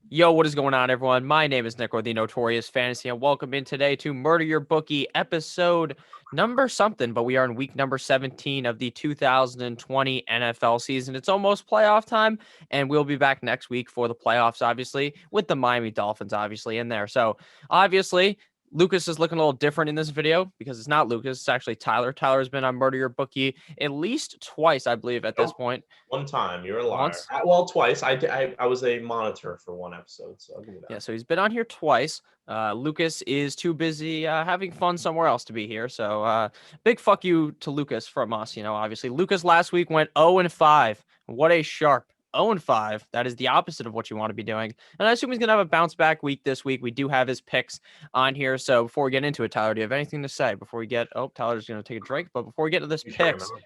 Yo, what is going on, everyone? My name is Nick, or the Notorious Fantasy, and welcome in today to Murder Your Bookie episode number something, but we are in week number 17 of the 2020 NFL season. It's almost playoff time, and we'll be back next week for the playoffs, obviously, with the Miami Dolphins, obviously, in there. So, obviously, Lucas is looking a little different in this video because it's not Lucas, it's actually Tyler. Tyler has been on Murder Your Bookie at least twice, I believe, at this Nope. point. One time. You're a liar. Once. Well, twice. I was a monitor for one episode, so I'll give you Yeah, that. so he's been on here twice. Lucas is too busy having fun somewhere else to be here. So big fuck you to Lucas from us. Obviously Lucas last week went 0-5. What a sharp 0-5. That is the opposite of what you want to be doing. And I assume he's gonna have a bounce back week this week. We do have his picks on here. So before we get into it, Tyler, do you have anything to say before we get? Oh, Tyler's gonna take a drink. But before we get to this You shut your picks, mouth.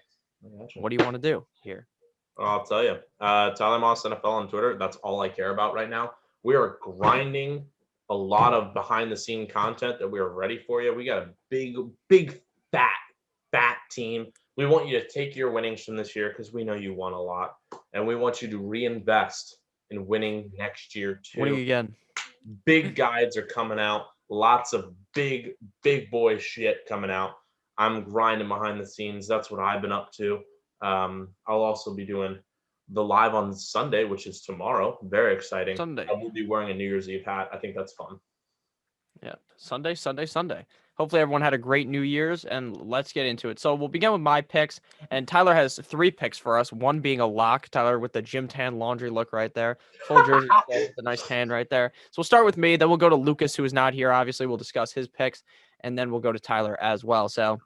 I gotcha. what do you want to do here? I'll tell you. Tyler Moss NFL on Twitter. That's all I care about right now. We are grinding a lot of behind the scene content that we are ready for you. We got a big, fat team. We want you to take your winnings from this year because we know you won a lot, and we want you to reinvest in winning next year too. Winning again. Big guides are coming out. Lots of big boy shit coming out. I'm grinding behind the scenes. That's what I've been up to. I'll also be doing the live on Sunday, which is tomorrow. Very exciting. Sunday. I will be wearing a New Year's Eve hat. I think that's fun. Yeah, Sunday. Hopefully everyone had a great New Year's, and let's get into it. So we'll begin with my picks, and Tyler has 3 picks for us, one being a lock. Tyler with the gym tan laundry look right there. Full jersey with the nice tan right there. So we'll start with me, then we'll go to Lucas, who is not here. Obviously, we'll discuss his picks, and then we'll go to Tyler as well. So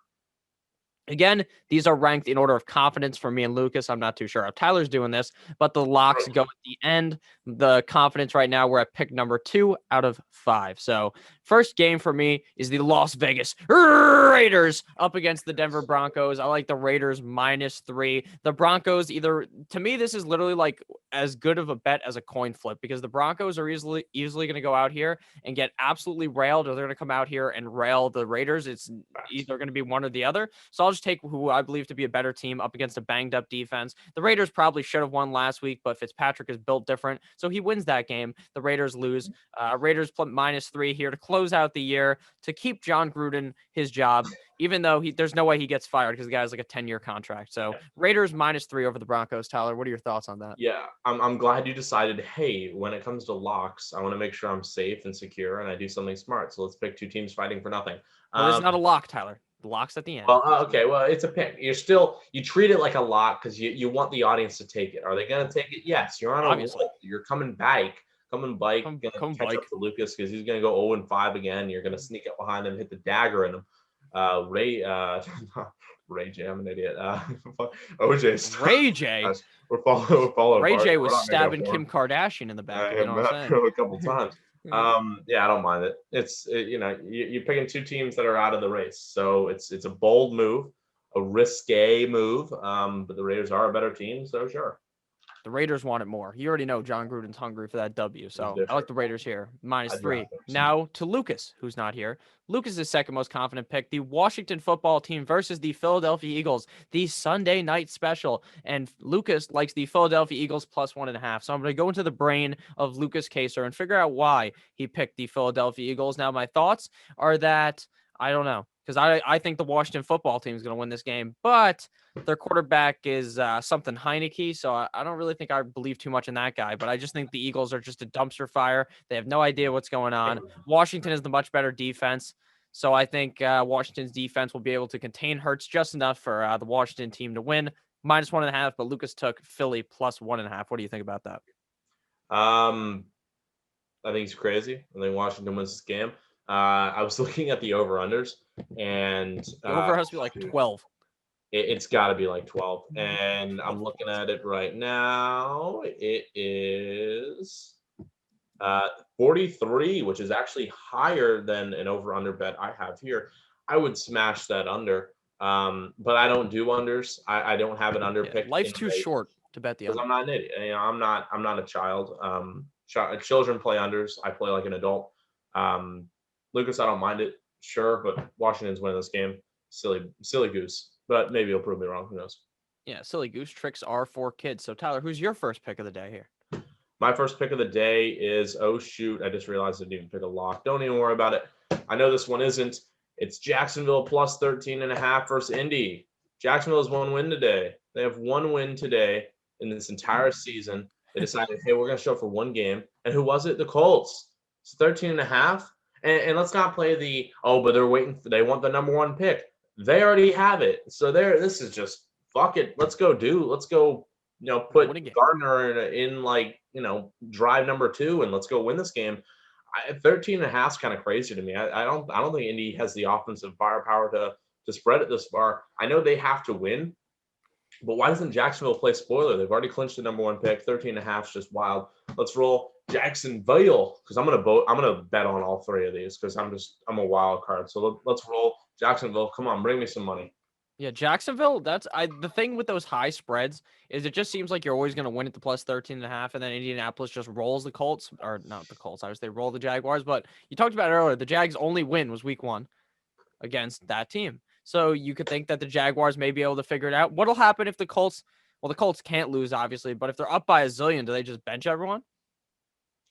again, these are ranked in order of confidence for me and Lucas. I'm not too sure how Tyler's doing this, but the locks go at the end. The confidence right now, we're at pick number 2 out of 5. So first game for me is the Las Vegas Raiders up against the Denver Broncos. I like the Raiders -3. The Broncos to me, this is literally like as good of a bet as a coin flip because the Broncos are easily going to go out here and get absolutely railed, or they're going to come out here and rail the Raiders. It's either going to be one or the other. So I'll just take who I believe to be a better team up against a banged up defense. The Raiders probably should have won last week, but Fitzpatrick is built different. So he wins that game. The Raiders lose. Raiders -3 here to close out the year to keep John Gruden his job, even though there's no way he gets fired because the guy's like a 10-year contract. So Raiders -3 over the Broncos. Tyler, what are your thoughts on that? Yeah, I'm glad you decided, hey, when it comes to locks, I want to make sure I'm safe and secure and I do something smart. So let's pick 2 teams fighting for nothing. Well, this is not a lock, Tyler. The lock's at the end. Well, okay. Well, it's a pick. You treat it like a lock because you want the audience to take it. Are they going to take it? Yes. You're on a roll. You're coming back. Come bike. Come catch up to Lucas because he's going to go 0-5 again. You're going to sneak up behind him, hit the dagger in him. Ray J. I'm an idiot. OJ. Ray J. We're following. Ray J was stabbing Kim Kardashian in the back. You know what I'm saying? A couple times. Yeah, I don't mind it. You're picking 2 teams that are out of the race, so it's a bold move, a risque move. But the Raiders are a better team, so sure. The Raiders want it more. You already know John Gruden's hungry for that W, so I like the Raiders here. -3. Now to Lucas, who's not here. Lucas's second most confident pick, the Washington football team versus the Philadelphia Eagles, the Sunday night special. And Lucas likes the Philadelphia Eagles +1.5. So I'm going to go into the brain of Lucas Kaser and figure out why he picked the Philadelphia Eagles. Now, my thoughts are that I don't know, because I think the Washington football team is going to win this game, but their quarterback is something Heineke, so I don't really think I believe too much in that guy, but I just think the Eagles are just a dumpster fire. They have no idea what's going on. Washington is the much better defense, so I think Washington's defense will be able to contain Hurts just enough for the Washington team to win. -1.5, but Lucas took Philly +1.5. What do you think about that? I think it's crazy. I think Washington wins this game. I was looking at the over-unders, and the over has to be like 12. It's got to be like 12. And I'm looking at it right now. It is 43, which is actually higher than an over-under bet I have here. I would smash that under, but I don't do unders. I don't have an under pick. Life's too short to bet the under. I'm not an idiot. I'm not a child. Children play unders. I play like an adult. Lucas, I don't mind it, sure, but Washington's winning this game. Silly goose, but maybe he'll prove me wrong. Who knows? Yeah, silly goose tricks are for kids. So Tyler, who's your first pick of the day here? My first pick of the day is, oh shoot, I just realized I didn't even pick a lock. Don't even worry about it. I know this one isn't. It's Jacksonville plus 13.5 versus Indy. Jacksonville has one win today. They have one win today in this entire season. They decided, hey, we're going to show up for one game. And who was it? The Colts. It's 13.5. And let's not play the, oh, but they're waiting. They want the number one pick. They already have it. So this is just, fuck it. Let's go, put Gardner in like, drive number 2 and let's go win this game. 13.5 is kind of crazy to me. I don't think Indy has the offensive firepower to spread it this far. I know they have to win, but why doesn't Jacksonville play spoiler? They've already clinched the number 1 pick. 13.5 is just wild. Let's roll Jacksonville because I'm gonna bet on all 3 of these because I'm a wild card. So let's roll Jacksonville. Come on, bring me some money. Yeah, Jacksonville, the thing with those high spreads is it just seems like you're always going to win at the plus 13.5, and then Indianapolis just rolls the Colts, or not the Colts, I would say roll the Jaguars, but you talked about it earlier, the Jags' only win was week 1 against that team. So you could think that the Jaguars may be able to figure it out. What'll happen if the Colts can't lose, obviously, but if they're up by a zillion, do they just bench everyone?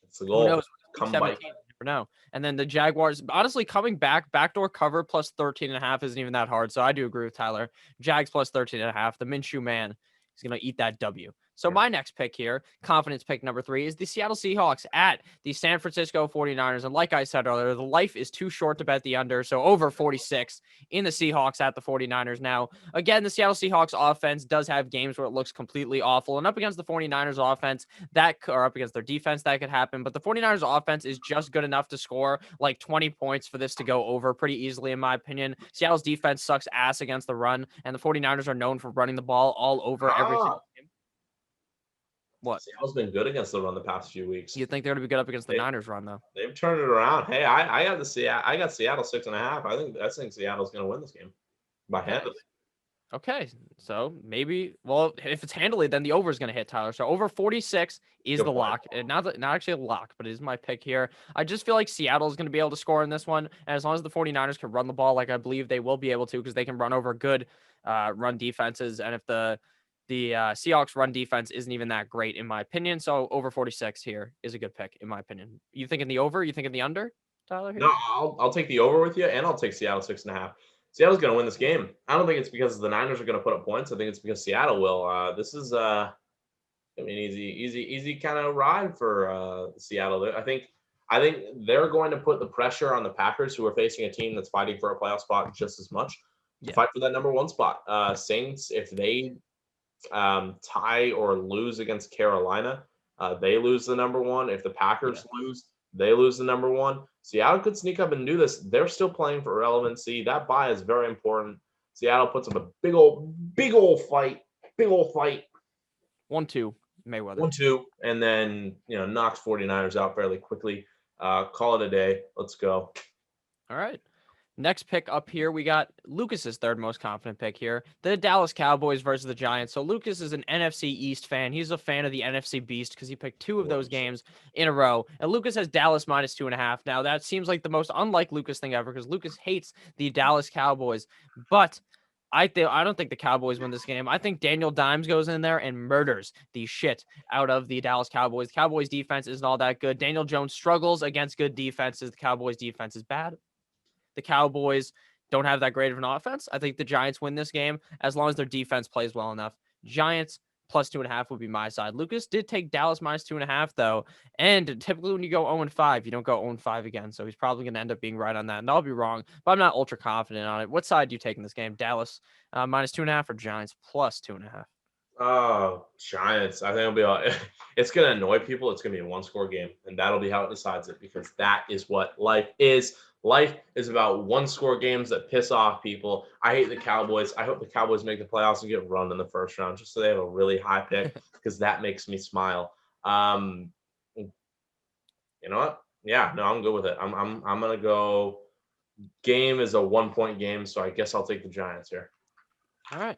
It's the goal. Who knows? Come back. No. And then the Jaguars, honestly, coming backdoor cover plus 13.5 isn't even that hard. So I do agree with Tyler. Jags plus 13.5. The Minshew man is going to eat that W. So my next pick here, confidence pick number 3, is the Seattle Seahawks at the San Francisco 49ers. And like I said earlier, the life is too short to bet the under. So over 46 in the Seahawks at the 49ers. Now, again, the Seattle Seahawks offense does have games where it looks completely awful. And up against the 49ers offense, or up against their defense, that could happen. But the 49ers offense is just good enough to score like 20 points for this to go over pretty easily, in my opinion. Seattle's defense sucks ass against the run. And the 49ers are known for running the ball all over every single game. What? Seattle's been good against the run the past few weeks. You think they're going to be good up against the Niners run, though? They've turned it around. Hey, I got Seattle 6.5. I think Seattle's going to win this game by handily. Okay, so maybe, if it's handily, then the over is going to hit, Tyler. So over 46 is the lock. And not actually a lock, but it is my pick here. I just feel like Seattle is going to be able to score in this one. And as long as the 49ers can run the ball, like I believe they will be able to, because they can run over good run defenses. And if the Seahawks run defense isn't even that great, in my opinion. So over 46 here is a good pick, in my opinion. You thinking the over? You thinking the under, Tyler? Here? No, I'll take the over with you, and I'll take Seattle 6.5. Seattle's going to win this game. I don't think it's because the Niners are going to put up points. I think it's because Seattle will. This is easy kind of ride for Seattle. I think they're going to put the pressure on the Packers, who are facing a team that's fighting for a playoff spot just as much, to fight for that number 1 spot. Saints, if they tie or lose against Carolina, they lose the number 1. If the Packers lose, they lose the number 1. Seattle could sneak up and do this. They're still playing for relevancy. That bye is very important. Seattle puts up a big old fight. 1-2 Mayweather. 1-2, and then knocks 49ers out fairly quickly. Call it a day. Let's go. All right. Next pick up here, we got Lucas's third most confident pick here, the Dallas Cowboys versus the Giants. So Lucas is an NFC East fan. He's a fan of the NFC Beast because he picked 2 of those games in a row. And Lucas has Dallas minus 2.5. Now, that seems like the most unlike Lucas thing ever because Lucas hates the Dallas Cowboys. But I don't think the Cowboys win this game. I think Daniel Dimes goes in there and murders the shit out of the Dallas Cowboys. The Cowboys defense isn't all that good. Daniel Jones struggles against good defenses. The Cowboys defense is bad. The Cowboys don't have that great of an offense. I think the Giants win this game as long as their defense plays well enough. Giants plus 2.5 would be my side. Lucas did take Dallas minus 2.5 though. And typically when you go 0-5, you don't go 0-5 again. So he's probably going to end up being right on that. And I'll be wrong, but I'm not ultra confident on it. What side do you take in this game? Dallas minus 2.5 or Giants plus 2.5? Oh, Giants. I think it'll be it's going to annoy people. It's going to be a 1-score game, and that'll be how it decides it because that is what life is. Life is about 1-score games that piss off people. I hate the Cowboys. I hope the Cowboys make the playoffs and get run in the first round just so they have a really high pick because that makes me smile. You know what? Yeah, no, I'm good with it. I'm going to go game is a 1-point game, so I guess I'll take the Giants here. All right.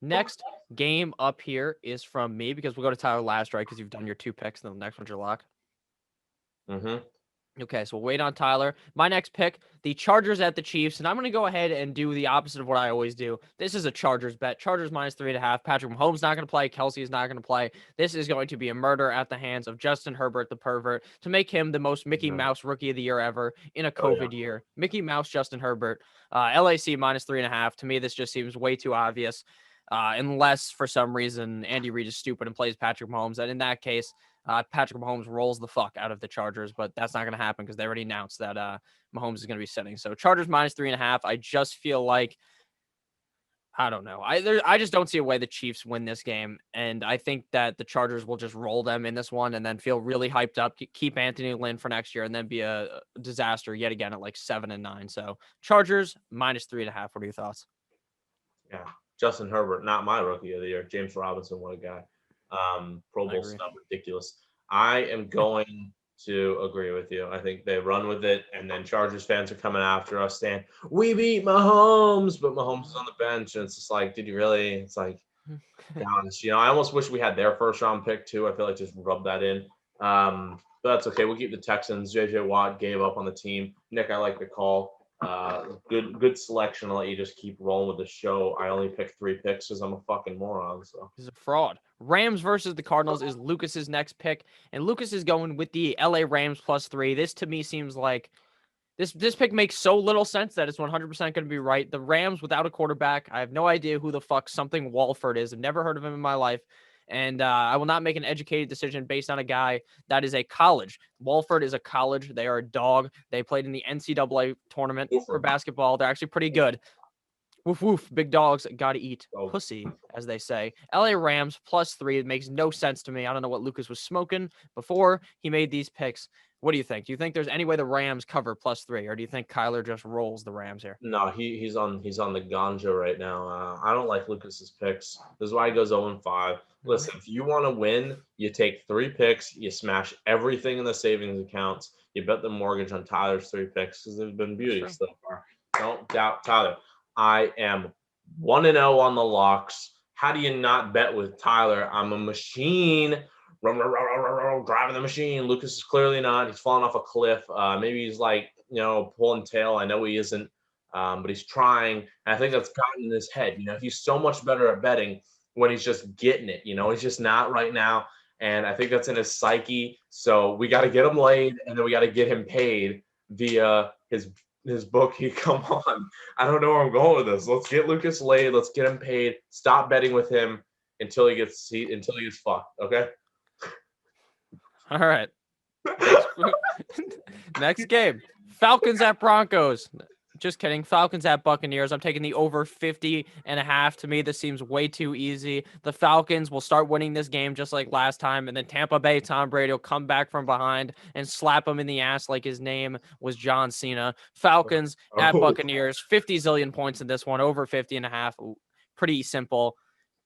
Next game up here is from me because we'll go to Tyler last, right? Because you've done your 2 picks, and then the next one's your lock. Mm-hmm. Okay, so we'll wait on Tyler. My next pick, the Chargers at the Chiefs, and I'm going to go ahead and do the opposite of what I always do. This is a Chargers bet. Chargers minus 3.5. Patrick Mahomes not going to play. Kelsey is not going to play. This is going to be a murder at the hands of Justin Herbert, the pervert, to make him the most Mickey Mhm. Mouse rookie of the year ever in a Oh yeah. COVID year. Mickey Mouse, Justin Herbert. LAC minus 3.5. To me, this just seems way too obvious. Unless for some reason Andy Reid is stupid and plays Patrick Mahomes. And in that case, Patrick Mahomes rolls the fuck out of the Chargers, but that's not going to happen because they already announced that Mahomes is going to be sitting. So Chargers minus 3.5. I just feel like, I don't know. I just don't see a way the Chiefs win this game, and I think that the Chargers will just roll them in this one and then feel really hyped up, keep Anthony Lynn for next year, and then be a disaster yet again at like 7-9. So Chargers minus 3.5. What are your thoughts? Yeah. Justin Herbert, not my rookie of the year. James Robinson, what a guy. Pro I Bowl agree. stuff, ridiculous. I am going to agree with you. I think they run with it, and then Chargers fans are coming after us saying, we beat Mahomes, but Mahomes is on the bench. And it's just like, did you really? It's like, be honest. I almost wish we had their first round pick too. I feel like just rub that in. But that's okay. We'll keep the Texans. JJ Watt gave up on the team. Nick, I like the call. Good selection. I'll let you just keep rolling with the show. I only picked 3 picks because I'm a fucking moron. So He's a fraud. Rams versus the Cardinals is Lucas's next pick, and Lucas is going with the LA Rams +3. This to me seems like this pick makes so little sense that it's 100% going to be right. The Rams without a quarterback. I have no idea who the fuck something Walford is. I've never heard of him in my life. And I will not make an educated decision based on a guy that is a college. Walford is a college. They are a dog. They played in the NCAA tournament for basketball. They're actually pretty good. Woof woof, big dogs gotta eat pussy, as they say. LA Rams +3. It makes no sense to me. I don't know what Lucas was smoking before he made these picks. What do you think? Do you think there's any way the Rams cover +3, or do you think Kyler just rolls the Rams here? no, he's on the ganja right now. I don't like Lucas's picks. This is why he goes 0-5. Listen, if you want to win, you take 3 picks, you smash everything in the savings accounts, you bet the mortgage on Tyler's 3 picks because they've been beauties so far. Don't doubt Tyler. I am 1-0 on the locks. How do you not bet with Tyler? I'm a machine. Driving the machine. Lucas is clearly not. He's falling off a cliff. Maybe he's like, pulling tail. I know he isn't, but he's trying. And I think that's gotten in his head. He's so much better at betting when he's just getting it. He's just not right now. And I think that's in his psyche. So we got to get him laid, and then we got to get him paid via his bookie. Come on. I don't know where I'm going with this. Let's get Lucas laid. Let's get him paid. Stop betting with him until he gets fucked. Okay. All right. Next game. Falcons at Broncos. Just kidding. Falcons at Buccaneers. I'm taking the over 50.5. To me, this seems way too easy. The Falcons will start winning this game just like last time, and then Tampa Bay Tom Brady will come back from behind and slap him in the ass like his name was John Cena. Falcons at Buccaneers. 50 zillion points in this one. Over 50.5. Pretty simple.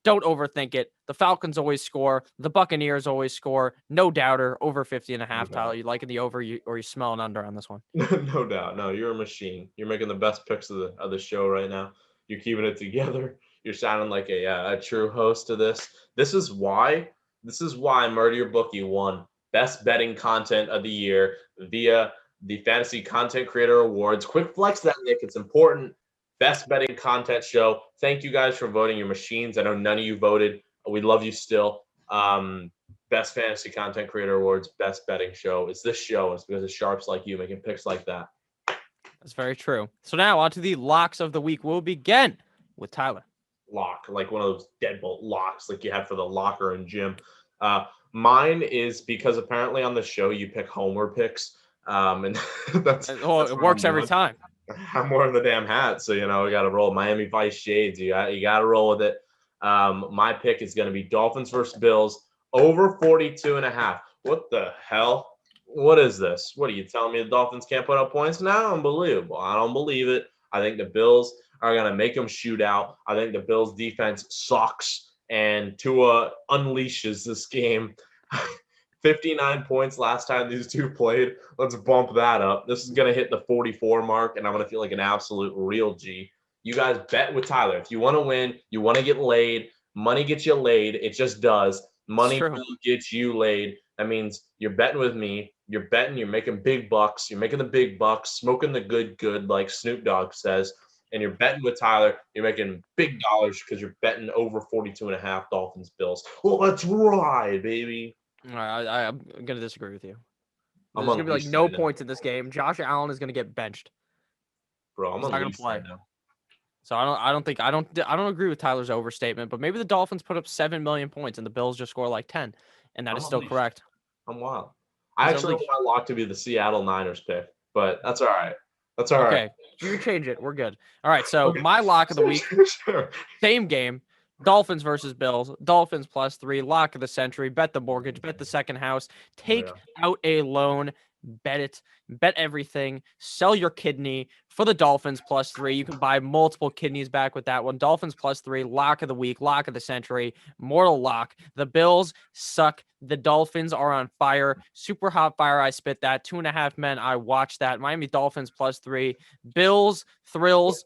Don't overthink it. The Falcons always score. The Buccaneers always score. No doubter. Over 50.5. Tyler, you liking the over or you smelling under on this one? No doubt. No, you're a machine. You're making the best picks of the show right now. You're keeping it together. You're sounding like a true host of this. This is why Murder Your Bookie won Best Betting Content of the Year via the Fantasy Content Creator Awards. Quick flex that, Nick. It's important. Best betting content show. Thank you guys for voting. Your machines. I know none of you voted. We love you still. Best Fantasy Content Creator Awards, Best Betting Show. It's this show. It's because of sharps like you making picks like that. That's very true. So now on to the locks of the week. We'll begin with Tyler. Lock, like one of those deadbolt locks like you have for the locker and gym. Mine is because apparently on the show you pick Homer picks. And that's it works every time. I'm wearing the damn hat, so we got to roll Miami Vice shades. You got to roll with it. My pick is going to be Dolphins versus Bills over 42.5. What the hell? What is this? What are you telling me? The Dolphins can't put up points now? Unbelievable. I don't believe it. I think the Bills are going to make them shoot out. I think the Bills defense sucks, and Tua unleashes this game. 59 points last time these two played. Let's bump that up. This is going to hit the 44 mark, and I'm going to feel like an absolute real G. You guys bet with Tyler. If you want to win, you want to get laid, money gets you laid. It just does. Money will get you laid. That means you're betting with me. You're betting, you're making big bucks. You're making the big bucks, smoking the good, like Snoop Dogg says. And you're betting with Tyler. You're making big dollars because you're betting over 42.5 Dolphins Bills. Well, let's ride, baby. All right, I'm going to disagree with you. I'm There's on going to be like Leafs no side now. points in this game. Josh Allen is going to get benched. Bro, I'm He's on not going to Leafs play. side now. So I don't agree with Tyler's overstatement, but maybe the Dolphins put up 7 million points and the Bills just score like 10, and that I'm is on still Leafs. correct. I'm wild. I He's actually unleashed. want my lock to be the Seattle Niners pick, but that's all right. That's all right. Okay, you can change it. We're good. All right, so Okay. my lock of the week, Sure. same game. Dolphins versus Bills. Dolphins +3. Lock of the century. Bet the mortgage. Bet the second house. Take out a loan. Bet it. Bet everything. Sell your kidney for the Dolphins +3. You can buy multiple kidneys back with that one. Dolphins +3. Lock of the week. Lock of the century. Mortal lock. The Bills suck. The Dolphins are on fire. Super hot fire. I spit that. 2.5 men. I watched that. Miami Dolphins +3. Bills thrills.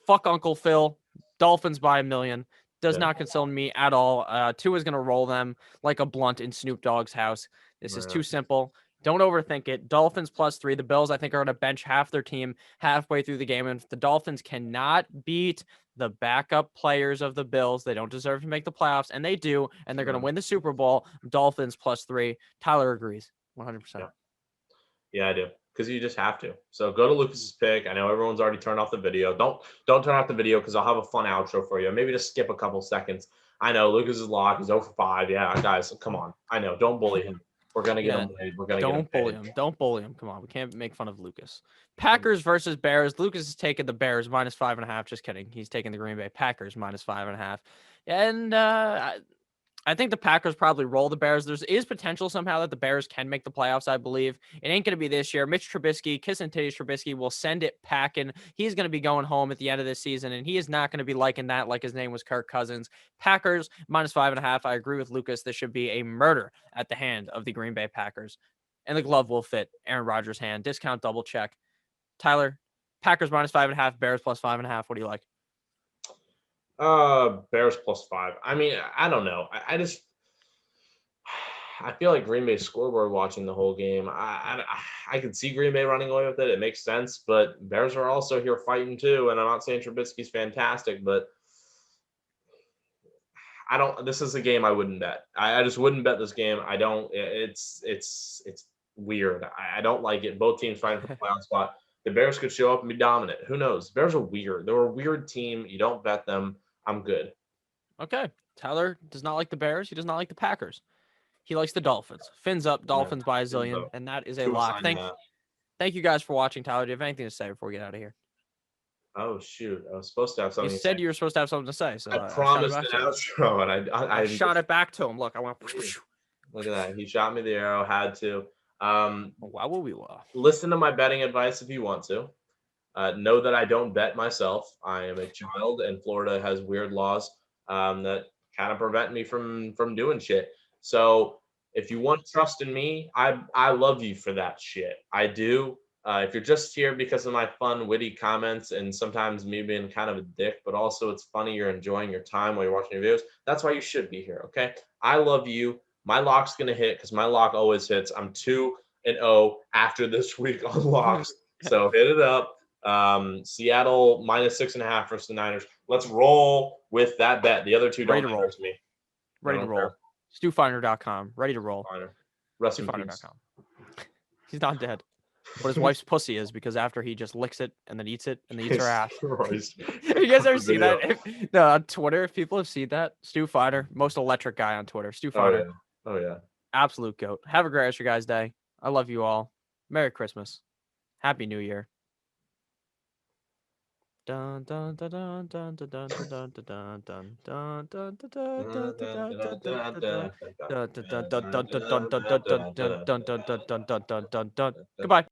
Fuck Uncle Phil. Dolphins by a million. Does not concern me at all. Tua is going to roll them like a blunt in Snoop Dogg's house. This is too simple. Don't overthink it. Dolphins +3. The Bills, I think, are going to bench half their team halfway through the game. And if the Dolphins cannot beat the backup players of the Bills, they don't deserve to make the playoffs, and they do, and they're going to win the Super Bowl. Dolphins +3. Tyler agrees 100%. Yeah, I do. Because you just have to. So go to Lucas's pick. I know everyone's already turned off the video. Don't turn off the video because I'll have a fun outro for you. Maybe just skip a couple seconds. I know Lucas's lock is 0 for 5. Yeah, guys, come on. I know. Don't bully him. We're gonna get him paid. We're gonna get him bully paid. him. Don't bully him. Come on, we can't make fun of Lucas. Packers versus Bears. Lucas is taking the Bears -5.5. Just kidding. He's taking the Green Bay Packers -5.5. And I think the Packers probably roll the Bears. There is potential somehow that the Bears can make the playoffs, I believe. It ain't going to be this year. Mitch Trubisky, kiss and titties Trubisky, will send it packing. He's going to be going home at the end of this season, and he is not going to be liking that like his name was Kirk Cousins. Packers -5.5. I agree with Lucas. This should be a murder at the hand of the Green Bay Packers. And the glove will fit Aaron Rodgers' hand. Discount double check. Tyler, Packers -5.5, Bears +5.5. What do you like? Bears +5. I mean, I don't know. I feel like Green Bay scoreboard watching the whole game. I could see Green Bay running away with it. It makes sense, but Bears are also here fighting too. And I'm not saying Trubisky's fantastic, but I don't. This is a game I wouldn't bet. I just wouldn't bet this game. I don't. It's weird. I don't like it. Both teams fighting for the playoff spot. The Bears could show up and be dominant. Who knows? Bears are weird. They're a weird team. You don't bet them. I'm good. Okay. Tyler does not like the Bears. He does not like the Packers. He likes the Dolphins. Fins up, Dolphins by a zillion, and that is a lock. Thank you guys for watching. Tyler, do you have anything to say before we get out of here? Oh shoot! I was supposed to have something. You said you were supposed to have something to say, so I promised an outro, and I shot it back to him. Look, I went. Look at that. He shot me the arrow. Had to. Why will we laugh? Listen to my betting advice if you want to. Know that I don't bet myself. I am a child, and Florida has weird laws that kind of prevent me from doing shit. So if you want trust in me, I love you for that shit. I do. If you're just here because of my fun, witty comments and sometimes me being kind of a dick, but also it's funny you're enjoying your time while you're watching your videos, that's why you should be here, okay? I love you. My lock's going to hit because my lock always hits. I'm 2-0 after this week on locks. So hit it up. Seattle -6.5 versus the Niners. Let's roll with that bet. The other two don't matter to me. Ready to roll. StuFinder.com. Ready to roll. StuFinder.com. He's not dead. What his wife's pussy is, because after he just licks it and then eats it and then eats her ass. You guys ever see that? No, on Twitter, if people have seen that, Stu Finder, most electric guy on Twitter. Stu Finder. Oh yeah. Absolute goat. Have a great rest of your guys' day. I love you all. Merry Christmas. Happy New Year. Dun dun dun dun dun dun dun dun dun dun dun dun dun dun dun. Goodbye.